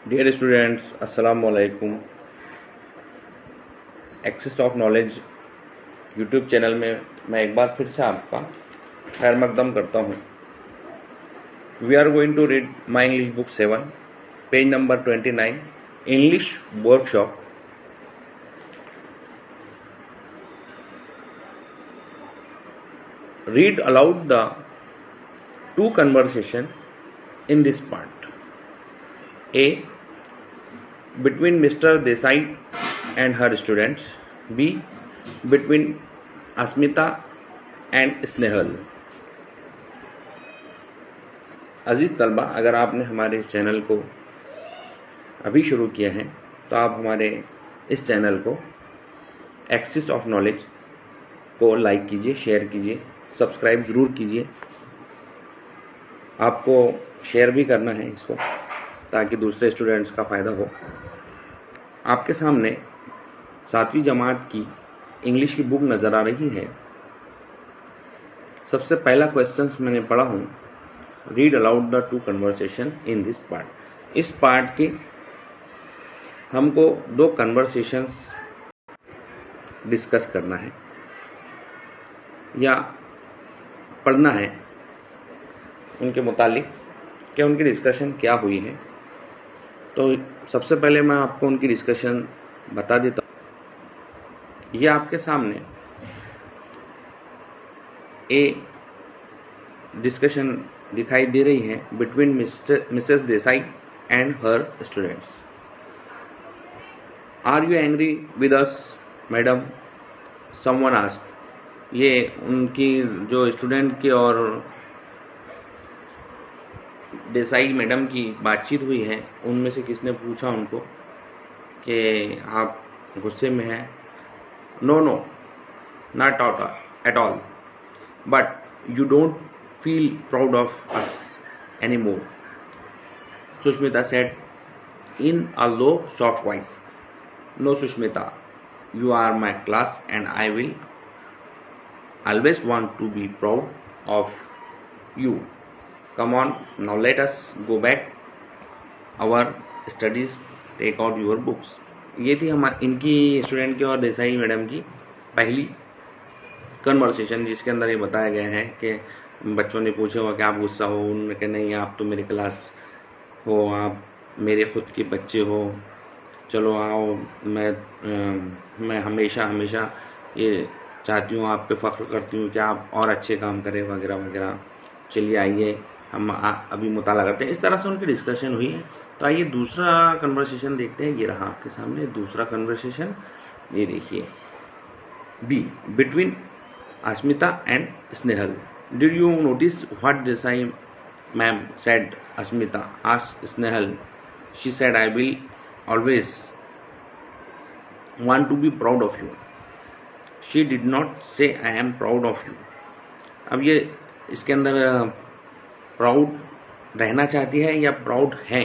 Dear students, अस्सलाम वालेकुम। Access of knowledge YouTube channel में मैं एक बार फिर से आपका खैर मकदम करता हूँ। We are going to read my English book 7, page number 29, English workshop. Read aloud the two conversation in this part. A. Between Mr. Desai and her students. B. Between Asmita and Snehal. अजीज तलबा, अगर आपने हमारे channel को अभी शुरू किया है तो आप हमारे इस चैनल को एक्सेस ऑफ नॉलेज को लाइक कीजिए, शेयर कीजिए, सब्सक्राइब ज़रूर कीजिए। आपको शेयर भी करना है इसको ताकि दूसरे स्टूडेंट्स का फ़ायदा हो। आपके सामने 7वीं जमात की इंग्लिश की बुक नज़र आ रही है। सबसे पहला क्वेश्चन मैंने पढ़ा हूँ, read aloud the two conversation in this part. इस पार्ट के हमको 2 कन्वर्सेशंस डिस्कस करना है या पढ़ना है उनके मुतालिक कि उनकी डिस्कशन क्या हुई है। तो सबसे पहले मैं आपको उनकी डिस्कशन बता देता हूँ। ये आपके सामने ए डिस्कशन दिखाई दे रही है between Mrs Desai and her students. Are you angry with us madam, someone asked. ये उनकी जो स्टूडेंट की और देसाई मैडम की बातचीत हुई है, उनमें से किसने पूछा उनको कि आप गुस्से में हैं। No no, not at all, but you don't feel proud of us any more, Sushmita said in a low soft voice. No Sushmita, you are my class and I will always want to be proud of you. Come on, now let us go back our studies, take out your books. ये थी हमारी इनकी student की और Desai madam की पहली conversation, जिसके अंदर ये बताया गया है कि बच्चों ने पूछा हुआ कि आप गुस्सा हो। उन्होंने कहा नहीं, आप तो मेरी क्लास हो, आप मेरे खुद के बच्चे हो, चलो आओ, मैं हमेशा हमेशा ये चाहती हूँ, आप पे फख्र करती हूँ कि आप और अच्छे काम करें वगैरह वगैरह। चलिए आइए हम अभी मुताला करते हैं। इस तरह से उनकी डिस्कशन हुई है। तो आइए दूसरा कन्वर्सेशन देखते हैं। ये रहा आपके सामने दूसरा कन्वर्सेशन, ये देखिए। B, between Asmita and Snehal. Did you notice what Desai ma'am said? Asmita asked Snehal. She said I will always want to be proud of you. She did not say I am proud of you. अब ये इसके अंदर proud रहना चाहती है या proud है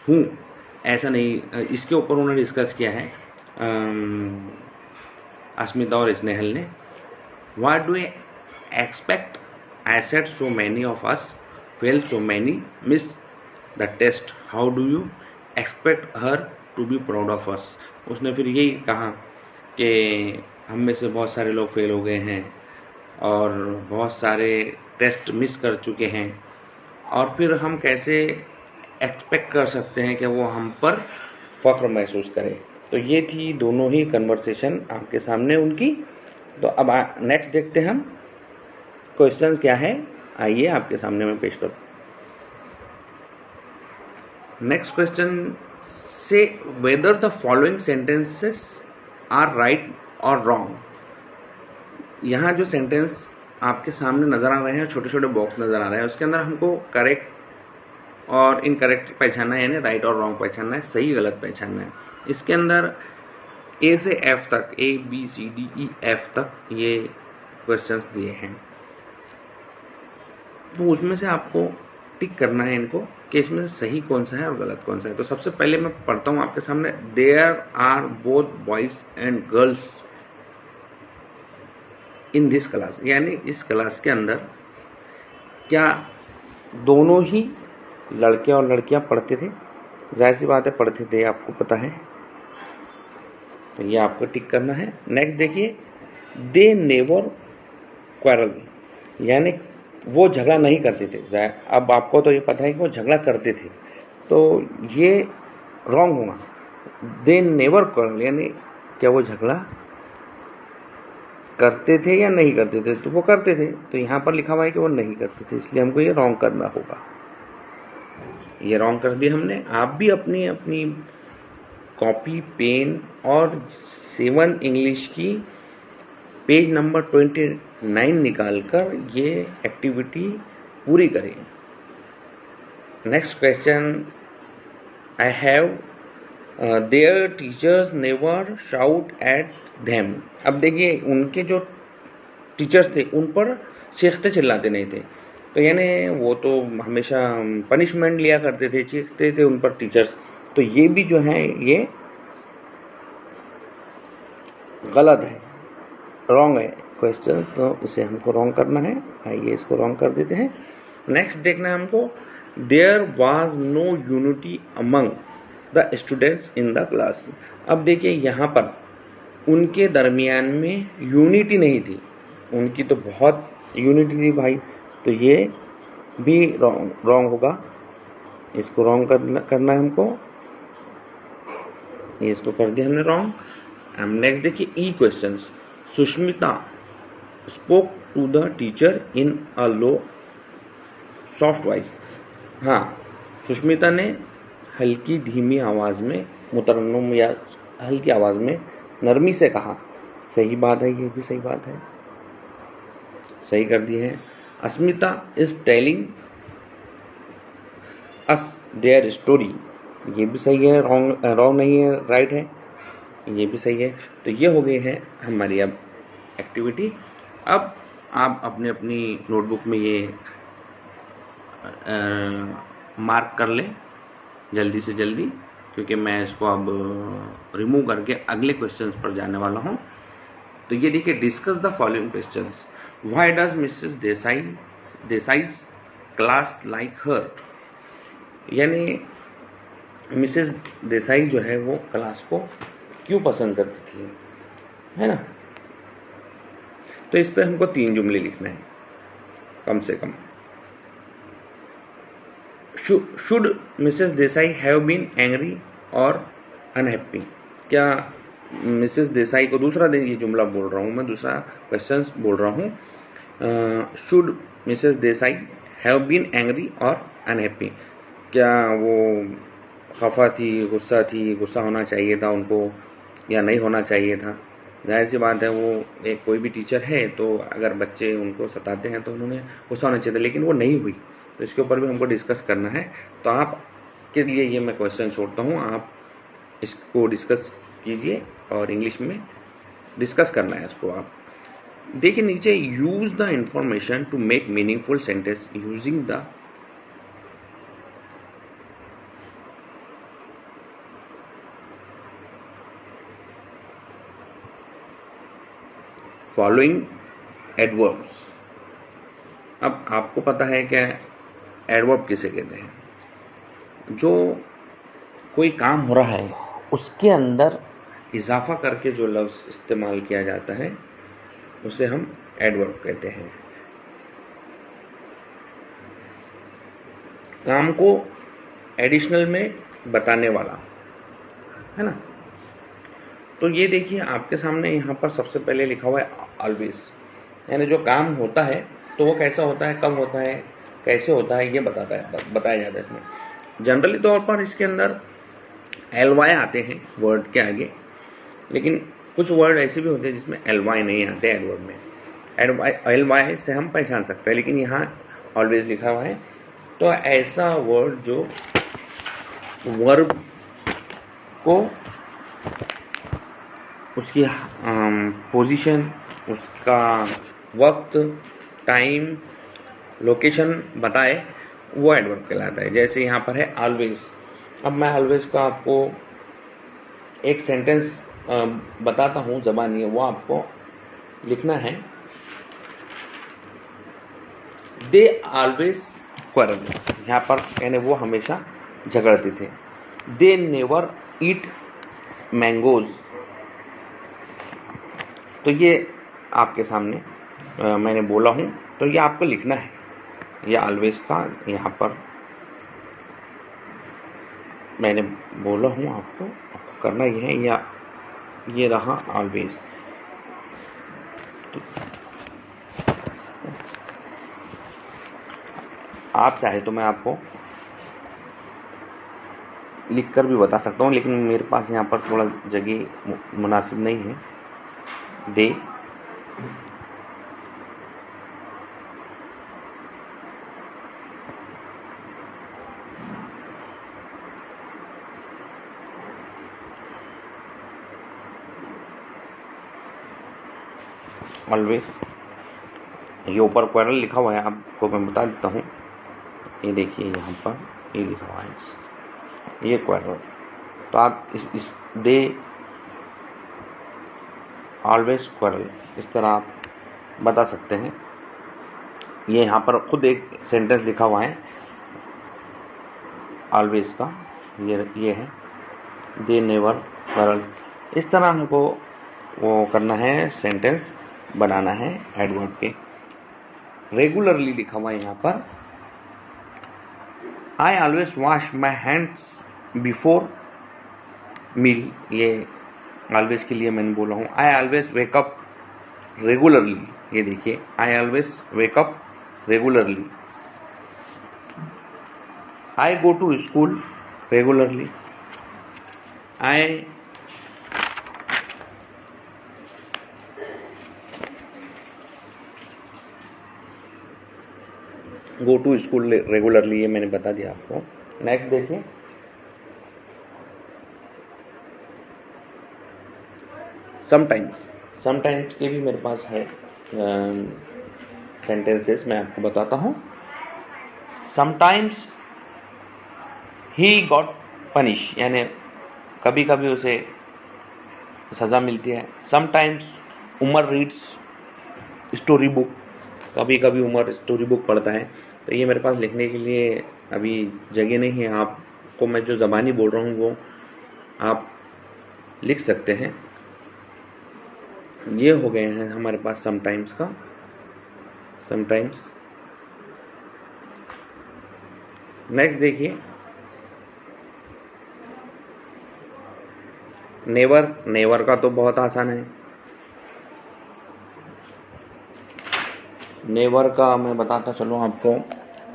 हूँ, ऐसा नहीं। इसके ऊपर उन्होंने डिस्कस किया है अस्मिता और स्नेहल ने। What do you expect? I said so many of us failed, so many missed the test. How do you expect her to be proud of us? उसने फिर यही कहा कि हम में से बहुत सारे लोग फेल हो गए हैं और बहुत सारे टेस्ट मिस कर चुके हैं, और फिर हम कैसे एक्सपेक्ट कर सकते हैं कि वो हम पर फख्र महसूस करें। तो ये थी दोनों ही कन्वर्सेशन आपके सामने उनकी। तो अब नेक्स्ट देखते हैं हम क्वेश्चन क्या है। आइए आपके सामने मैं पेश करूँ। नेक्स्ट क्वेश्चन से whether the following sentences are right और रॉन्ग। यहाँ जो सेंटेंस आपके सामने नजर आ रहे हैं, छोटे छोटे बॉक्स नजर आ रहे हैं, उसके अंदर हमको करेक्ट और इनकरेक्ट पहचानना है, यानी राइट और रॉन्ग पहचानना है, सही गलत पहचानना है। इसके अंदर ए से एफ तक, A B C D E F तक ये क्वेश्चंस दिए हैं। तो उसमें से आपको टिक करना है इनको कि इसमें से सही कौन सा है और गलत कौन सा है। तो सबसे पहले मैं पढ़ता हूं आपके सामने। There are both boys and girls in this class, यानी इस क्लास के अंदर क्या दोनों ही लड़के और लड़कियां पढ़ते थे? जाहिर सी बात है पढ़ते थे, आपको पता है, तो ये आपको टिक करना है। नेक्स्ट देखिए, दे नेवर क्वारल, यानी वो झगड़ा नहीं करते थे। अब आपको तो ये पता है कि वो झगड़ा करते थे, तो ये रॉन्ग होगा। दे नेवर क्वारल यानी क्या वो झगड़ा करते थे या नहीं करते थे? तो वो करते थे, तो यहाँ पर लिखा हुआ है कि वो नहीं करते थे, इसलिए हमको ये रॉन्ग करना होगा। ये रॉन्ग कर दिया हमने। आप भी अपनी अपनी कॉपी, पेन और 7 इंग्लिश की पेज नंबर 29 निकालकर ये एक्टिविटी पूरी करें। Next question, I have their teachers never shout at them. अब देखिए, उनके जो टीचर्स थे उन पर चीखते चिल्लाते नहीं थे, तो यानी वो तो हमेशा पनिशमेंट लिया करते थे, चीखते थे उन पर टीचर्स, तो ये भी जो है ये गलत है, रॉन्ग है क्वेश्चन, तो इसे हमको रॉन्ग करना है। आइए इसको रॉन्ग कर देते हैं। नेक्स्ट देखना है हमको, there was no unity among the students in the class. अब देखिए यहाँ पर उनके दरमियान में यूनिटी नहीं थी, उनकी तो बहुत यूनिटी थी भाई, तो ये भी रॉन्ग होगा, इसको रॉन्ग करना है हमको। ये इसको कर दिया हमने रॉन्ग। नेक्स्ट देखिए, E questions, Sushmita spoke to the teacher in a low soft voice. हाँ, सुष्मिता ने हल्की धीमी आवाज में, मुतरन्नुम या हल्की आवाज में नरमी से कहा। सही बात है, ये भी सही बात है, सही कर दी है। Asmita is telling us their story, ये भी सही है, रॉन्ग नहीं है, राइट है, ये भी सही है। तो ये हो गई है हमारी अब एक्टिविटी। अब आप अपने अपनी नोटबुक में ये मार्क कर लें जल्दी से जल्दी, क्योंकि मैं इसको अब रिमूव करके अगले क्वेश्चंस पर जाने वाला हूं। तो ये देखिए, discuss the following questions. Why does Mrs Desai's class like her, यानी मिसेस देसाई जो है वो क्लास को क्यों पसंद करती थी, है ना। तो इस पे हमको 3 जुमले लिखना है कम से कम। Should Mrs Desai have been angry और अनहैप्पी, क्या मिसेस देसाई को, दूसरा दिन ये जुमला बोल रहा हूं मैं, दूसरा क्वेश्चन बोल रहा हूं। Should Mrs Desai have been angry और अनहैप्पी, क्या वो खफा थी, गुस्सा थी, गुस्सा होना चाहिए था उनको या नहीं होना चाहिए था। जाहिर सी बात है, वो एक कोई भी टीचर है तो अगर बच्चे उनको सताते हैं तो उन्होंने गुस्सा होना चाहिए था, लेकिन वो नहीं हुई, तो इसके ऊपर भी हमको डिस्कस करना है। तो आप के लिए ये मैं क्वेश्चन छोड़ता हूँ, आप इसको डिस्कस कीजिए और इंग्लिश में डिस्कस करना है इसको। आप देखिए नीचे, use the information to make meaningful sentence using the following adverbs. अब आपको पता है क्या एडवर्ब किसे कहते हैं? जो कोई काम हो रहा है उसके अंदर इजाफा करके जो लफ्ज इस्तेमाल किया जाता है उसे हम एडवर्ब कहते हैं। काम को एडिशनल में बताने वाला, है ना। तो ये देखिए आपके सामने यहाँ पर सबसे पहले लिखा हुआ है ऑलवेज, यानी जो काम होता है तो वो कैसा होता है, कब होता है, कैसे होता है, ये बताया जाता है इसमें। जनरली तौर पर इसके अंदर एलवाई आते हैं वर्ड के आगे, लेकिन कुछ वर्ड ऐसे भी होते हैं जिसमें एलवाई नहीं आते एडवर्ब में। एलवाई से हम पहचान सकते हैं, लेकिन यहाँ ऑलवेज लिखा हुआ है, तो ऐसा वर्ड जो वर्ब को उसकी पोजीशन, उसका वक्त, टाइम, लोकेशन बताए, वो एडवर्ब कहलाता है। जैसे यहाँ पर है ऑलवेज। अब मैं ऑलवेज का आपको एक सेंटेंस बताता हूँ, ज़बानी है, वो आपको लिखना है। दे ऑलवेज क्वारल, यहाँ पर यानी वो हमेशा झगड़ते थे। They never eat mangoes. तो ये आपके सामने मैंने बोला हूं, तो ये आपको लिखना है। ये ऑलवेज का यहाँ पर मैंने बोला हूं, आपको करना ये है, या ये रहा ऑलवेज। आप चाहे तो मैं आपको लिखकर भी बता सकता हूं, लेकिन मेरे पास यहाँ पर थोड़ा जगह मुनासिब नहीं है। दे ऑलवेज, ये ऊपर क्वेरल लिखा हुआ है, आपको मैं बता देता हूँ। ये देखिए यहाँ पर ये लिखा हुआ है, ये क्वेरल। तो आप इस दे ऑलवेज क्वेरल, इस तरह आप बता सकते हैं। ये यहाँ पर खुद एक सेंटेंस लिखा हुआ है ऑलवेज का, ये है दे नेवर क्वेरल। इस तरह हमको वो करना है, सेंटेंस बनाना है एडवर्ब के। रेगुलरली लिखा हुआ है यहाँ पर, I always wash my hands before meal. ये ऑलवेज के लिए मैंने बोला हूँ। आई ऑलवेज वेकअप रेगुलरली, ये देखिए I always wake up regularly. I go to school regularly. I go to school regularly, ये मैंने बता दिया आपको। नेक्स्ट देखिए, समटाइम्स के भी मेरे पास है सेंटेंसेस, मैं आपको बताता हूं। समटाइम्स ही गॉट पनिश, यानी कभी कभी उसे सजा मिलती है। Sometimes Umar reads story book, कभी कभी उमर स्टोरी बुक पढ़ता है। तो ये मेरे पास लिखने के लिए अभी जगह नहीं है। आपको मैं जो ज़बानी बोल रहा हूँ वो आप लिख सकते हैं। ये हो गए हैं हमारे पास समटाइम्स का, समटाइम्स। नेक्स्ट देखिए, नेवर का तो बहुत आसान है। नेवर का मैं बताता चलूँ आपको।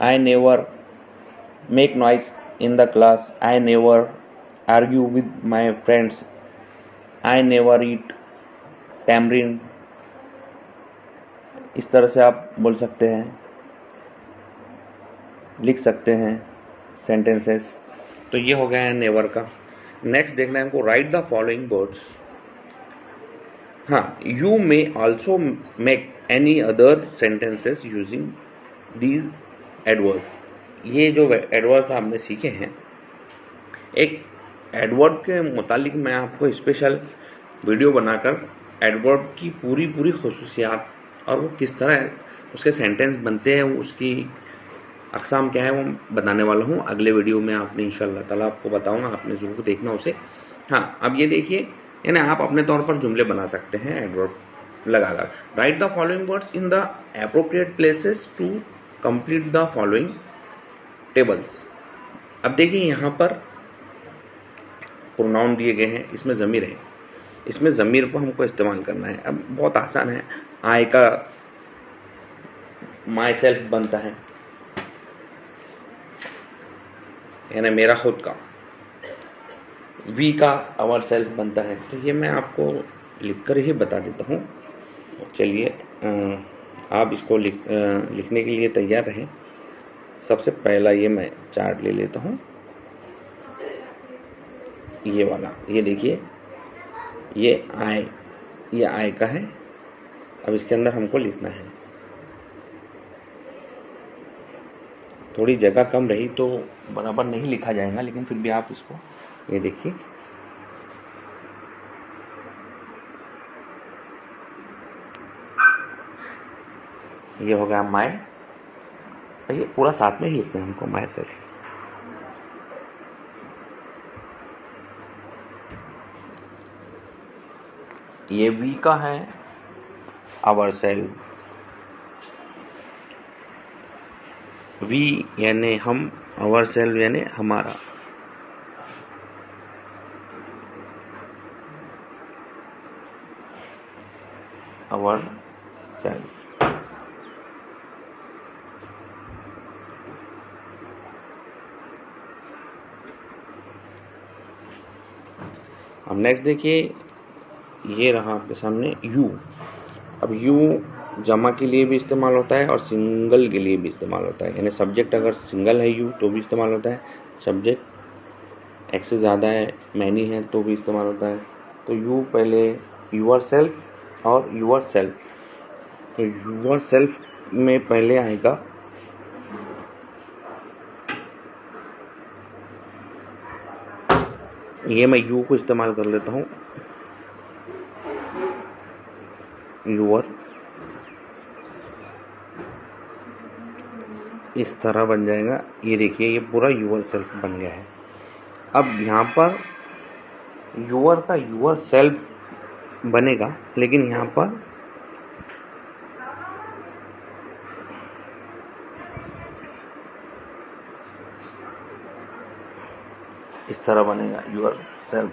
I never make noise in the class, I never argue with my friends, I never eat tamarind. इस तरह से आप बोल सकते हैं, लिख सकते हैं सेंटेंसेस। तो ये हो गया है नेवर का। नेक्स्ट देखना है हमको, राइट द फॉलोइंग वर्ड्स। हाँ, you may also make any other sentences using these adverbs. ये जो एडवर्ब्स आपने सीखे हैं, एक एडवर्ब के मुतालिक मैं आपको स्पेशल वीडियो बनाकर एडवर्ब की पूरी खुसूसियात और वो किस तरह उसके सेंटेंस बनते हैं, उसकी अक़साम क्या है, वो बताने वाला हूँ अगले वीडियो में। आपने इंशाअल्लाह ताला आपको बताऊंगा, आपने ज़रूर देखना उसे। हाँ, अब ये देखिए, यानी आप अपने तौर पर जुमले बना सकते हैं एडवर्ब लगाकर। Write the following words in the appropriate places to complete the following tables. अब देखिए यहाँ पर प्रोनाउन दिए गए हैं, इसमें ज़मीर है, इसमें ज़मीर को हमको इस्तेमाल करना है। अब बहुत आसान है। आई का माई सेल्फ बनता है, यानी मेरा खुद का। वी का आवर सेल्फ बनता है। तो ये मैं आपको लिखकर ही बता देता हूँ। चलिए आप इसको लिखने के लिए तैयार रहें। सबसे पहला ये मैं चार्ट ले लेता हूँ, ये वाला। ये देखिए, ये आई का है। अब इसके अंदर हमको लिखना है। थोड़ी जगह कम रही तो बराबर नहीं लिखा जाएगा, लेकिन फिर भी आप इसको, ये देखिए, ये हो गया माय। ये पूरा साथ में ही लिखना है हमको, माय सेल्फ। ये वी का है, आवर सेल्फ। वी यानी हम, आवर सेल्फ यानी हमारा। Our self. अब नेक्स्ट देखिए, ये रहा आपके सामने यू। अब यू जमा के लिए भी इस्तेमाल होता है और सिंगल के लिए भी इस्तेमाल होता है। यानी सब्जेक्ट अगर सिंगल है यू तो भी इस्तेमाल होता है, सब्जेक्ट एक से ज़्यादा है, मैनी है, तो भी इस्तेमाल होता है। तो यू पहले यूअर सेल्फ और यूअर सेल्फ। तो यूअर सेल्फ में पहले आएगा ये, मैं यू को इस्तेमाल कर लेता हूँ, यूअर। इस तरह बन जाएगा, ये देखिए ये पूरा यूअर सेल्फ बन गया है। अब यहाँ पर यूअर का यूअर सेल्फ बनेगा, लेकिन यहाँ पर इस तरह बनेगा यूअर सेल्फ।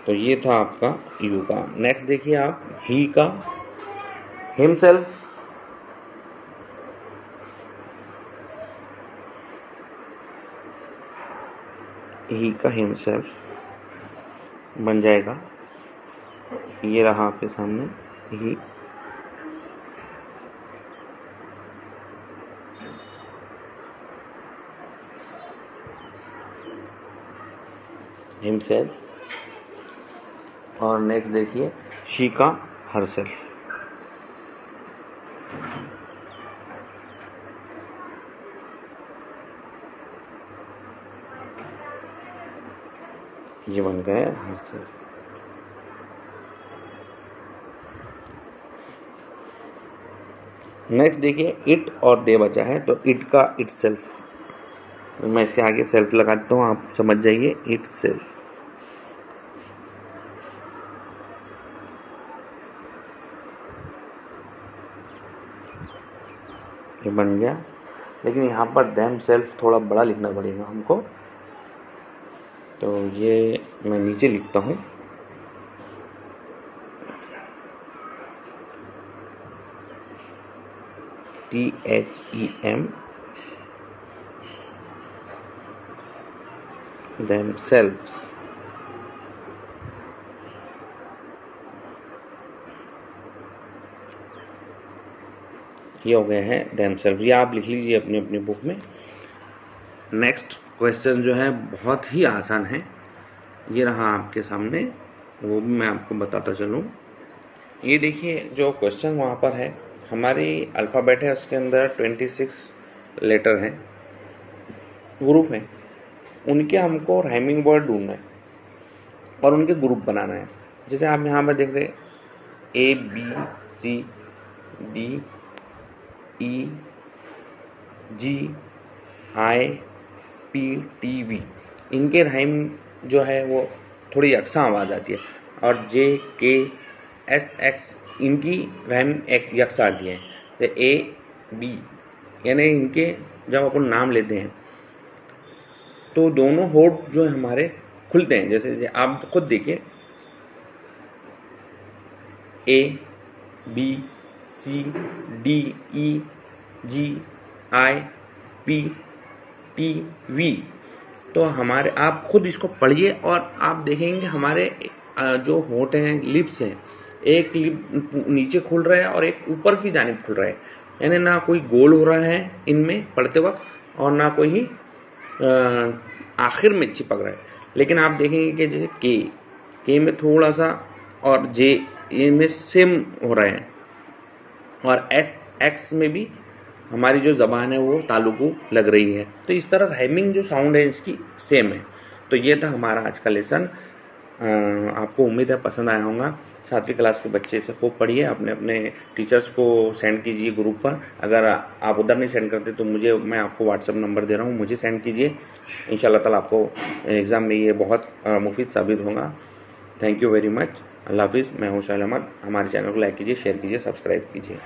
तो ये था आपका यू का। नेक्स्ट देखिए आप ही का, हिमसेल्फ। ही का हिमसेल्फ बन जाएगा, ये रहा आपके सामने ही। हिमसेल्फ। और नेक्स्ट देखिए शी का हरसेल्फ। ये बन गया हरसेल्फ। नेक्स्ट देखिए इट और दे बचा है, तो इट का इट सेल्फ। मैं इसके आगे सेल्फ लगा देता हूँ, आप समझ जाइए, इट सेल्फ। ये बन गया, लेकिन यहाँ पर देम सेल्फ थोड़ा बड़ा लिखना पड़ेगा हमको, तो ये मैं नीचे लिखता हूँ। THEM themselves। ये हो गए हैं themselves। ये आप लिख लीजिए अपनी अपनी बुक में। नेक्स्ट क्वेश्चन जो है बहुत ही आसान है, ये रहा आपके सामने, वो भी मैं आपको बताता चलूँ। ये देखिए जो क्वेश्चन वहाँ पर है, हमारी अल्फ़ाबेट है, उसके अंदर 26 लेटर हैं, ग्रुप हैं, उनके हमको राइमिंग वर्ड ढूंढना है और उनके ग्रुप बनाना है। जैसे आप यहाँ पर देख रहे A B C D E G I P T V, इनके राइम जो है वो थोड़ी यकसा आवाज़ आती है, और J K S X इनकी राइम एक यकसा आती है। तो A B यानी इनके जब अपन नाम लेते हैं तो दोनों होठ जो है हमारे खुलते हैं। जैसे आप खुद देखिए, A B C D E G I P T V, तो हमारे, आप खुद इसको पढ़िए और आप देखेंगे हमारे जो होठ हैं, लिप्स हैं, एक लिप नीचे खुल रहा है और एक ऊपर की जानिब खुल रहा है। यानी ना कोई गोल हो रहा है इनमें पढ़ते वक्त और ना कोई ही आखिर में चिपक रहा है। लेकिन आप देखेंगे कि जैसे के में थोड़ा सा और जे में सेम हो रहा है, और एस एक्स में भी हमारी जो ज़बान है वो तालुकू लग रही है। तो इस तरह राइमिंग जो साउंड है इसकी सेम है। तो ये था हमारा आज का लेसन। आपको उम्मीद है पसंद आया होगा। 7वीं क्लास के बच्चे इसे खूब पढ़िए, अपने अपने टीचर्स को सेंड कीजिए ग्रुप पर। अगर आप उधर नहीं सेंड करते तो मैं आपको व्हाट्सएप नंबर दे रहा हूँ, मुझे सेंड कीजिए। इंशाल्लाह ताला आपको एग्ज़ाम में ये बहुत मुफीद साबित होगा। Thank you very much. अल्लाह हाफिज़। मैं हूं शाह अहमद। हमारे चैनल को लाइक कीजिए, शेयर कीजिए, सब्सक्राइब कीजिए।